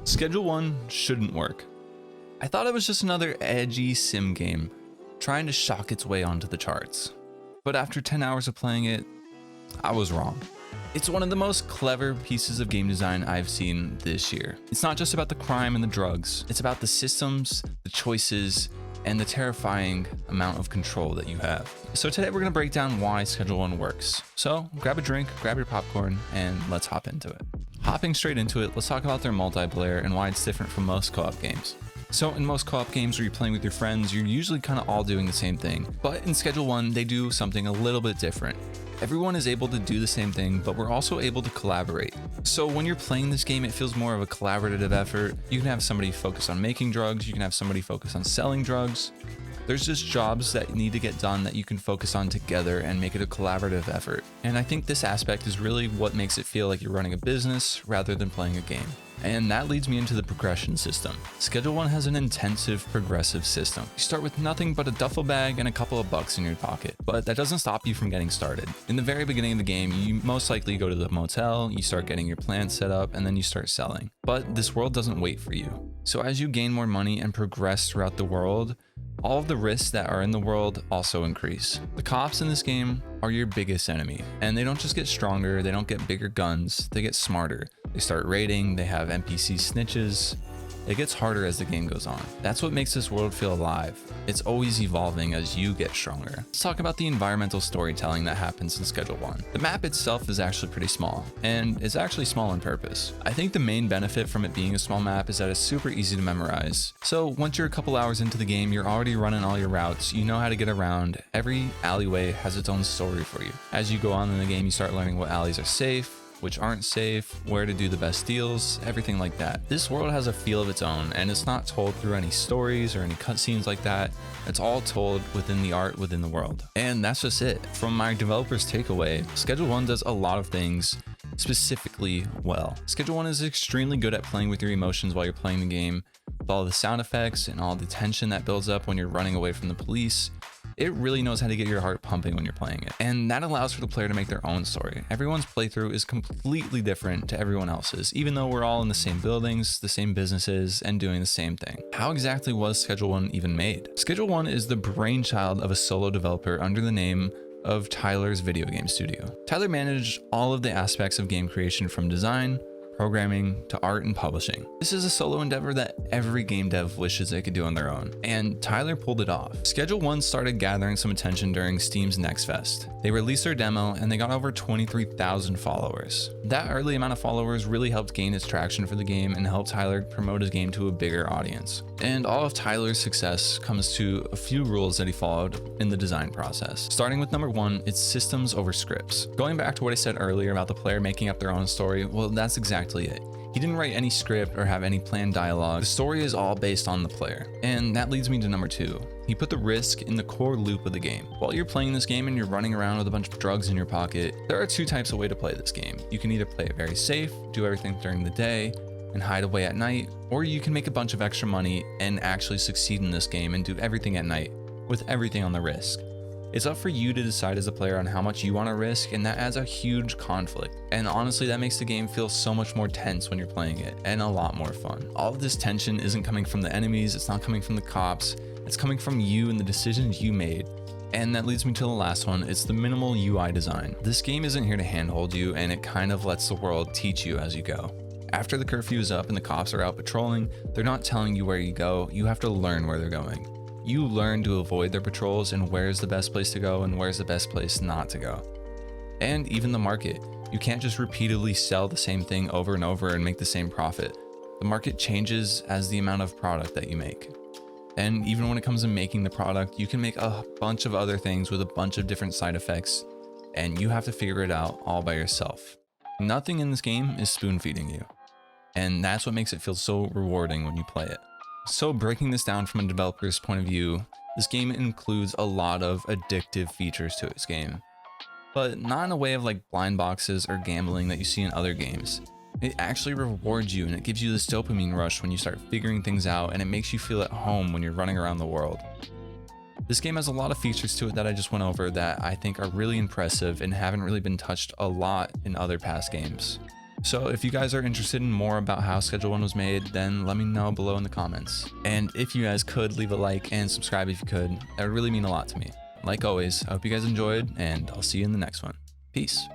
Schedule 1 shouldn't work. I thought it was just another edgy sim game trying to shock its way onto the charts. But after 10 hours of playing it, I was wrong. It's one of the most clever pieces of game design I've seen this year. It's not just about the crime and the drugs, it's about the systems, the choices, and the terrifying amount of control that you have. So today we're gonna break down why Schedule 1 works. So grab a drink, grab your popcorn, and let's hop into it. Hopping straight into it, let's talk about their multiplayer and why it's different from most co-op games. So in most co-op games where you're playing with your friends, you're usually kind of all doing the same thing. But in Schedule 1, they do something a little bit different. Everyone is able to do the same thing, but we're also able to collaborate. So when you're playing this game, it feels more of a collaborative effort. You can have somebody focus on making drugs, you can have somebody focus on selling drugs. There's just jobs that need to get done that you can focus on together and make it a collaborative effort. And I think this aspect is really what makes it feel like you're running a business rather than playing a game. And that leads me into the progression system. Schedule 1 has an intensive progressive system. You start with nothing but a duffel bag and a couple of bucks in your pocket, but that doesn't stop you from getting started. In the very beginning of the game, you most likely go to the motel, you start getting your plants set up, and then you start selling. But this world doesn't wait for you. So as you gain more money and progress throughout the world, all of the risks that are in the world also increase. The cops in this game are your biggest enemy, and they don't just get stronger, they don't get bigger guns, they get smarter. They start raiding, they have NPC snitches. It gets harder as the game goes on. That's what makes this world feel alive. It's always evolving as you get stronger. Let's talk about the environmental storytelling that happens in Schedule 1. The map itself is actually pretty small, and it's actually small on purpose. I think the main benefit from it being a small map is that it's super easy to memorize. So once you're a couple hours into the game, you're already running all your routes, you know how to get around. Every alleyway has its own story for you. As you go on in the game, you start learning what alleys are safe, which aren't safe, where to do the best deals, everything like that. This world has a feel of its own, and it's not told through any stories or any cutscenes like that. It's all told within the art within the world. And that's just it. From my developer's takeaway, Schedule 1 does a lot of things specifically well. Schedule 1 is extremely good at playing with your emotions while you're playing the game, with all the sound effects and all the tension that builds up when you're running away from the police. It really knows how to get your heart pumping when you're playing it. And that allows for the player to make their own story. Everyone's playthrough is completely different to everyone else's, even though we're all in the same buildings, the same businesses, and doing the same thing. How exactly was Schedule 1 even made? Schedule 1 is the brainchild of a solo developer under the name of Tyler's Video Game Studio. Tyler managed all of the aspects of game creation from design, programming, to art and publishing. This is a solo endeavor that every game dev wishes they could do on their own, and Tyler pulled it off. Schedule 1 started gathering some attention during Steam's Next Fest. They released their demo and they got over 23,000 followers. That early amount of followers really helped gain its traction for the game and helped Tyler promote his game to a bigger audience. And all of Tyler's success comes to a few rules that he followed in the design process. Starting with number 1, it's systems over scripts. Going back to what I said earlier about the player making up their own story, well, that's exactly it. He didn't write any script or have any planned dialogue. The story is all based on the player. And that leads me to number 2. He put the risk in the core loop of the game. While you're playing this game and you're running around with a bunch of drugs in your pocket, there are 2 types of way to play this game. You can either play it very safe, do everything during the day, and hide away at night, or you can make a bunch of extra money and actually succeed in this game and do everything at night, with everything on the risk. It's up for you to decide as a player on how much you want to risk, and that adds a huge conflict. And honestly, that makes the game feel so much more tense when you're playing it, and a lot more fun. All of this tension isn't coming from the enemies, it's not coming from the cops, it's coming from you and the decisions you made. And that leads me to the last one, it's the minimal UI design. This game isn't here to handhold you, and it kind of lets the world teach you as you go. After the curfew is up and the cops are out patrolling, they're not telling you where you go, you have to learn where they're going. You learn to avoid their patrols and where's the best place to go and where's the best place not to go. And even the market. You can't just repeatedly sell the same thing over and over and make the same profit. The market changes as the amount of product that you make. And even when it comes to making the product, you can make a bunch of other things with a bunch of different side effects, and you have to figure it out all by yourself. Nothing in this game is spoon feeding you. And that's what makes it feel so rewarding when you play it. So breaking this down from a developer's point of view, this game includes a lot of addictive features to its game, but not in a way of like blind boxes or gambling that you see in other games. It actually rewards you and it gives you this dopamine rush when you start figuring things out, and it makes you feel at home when you're running around the world. This game has a lot of features to it that I just went over that I think are really impressive and haven't really been touched a lot in other past games. So if you guys are interested in more about how Schedule 1 was made, then let me know below in the comments. And if you guys could leave a like and subscribe if you could, that would really mean a lot to me. Like always, I hope you guys enjoyed, and I'll see you in the next one. Peace.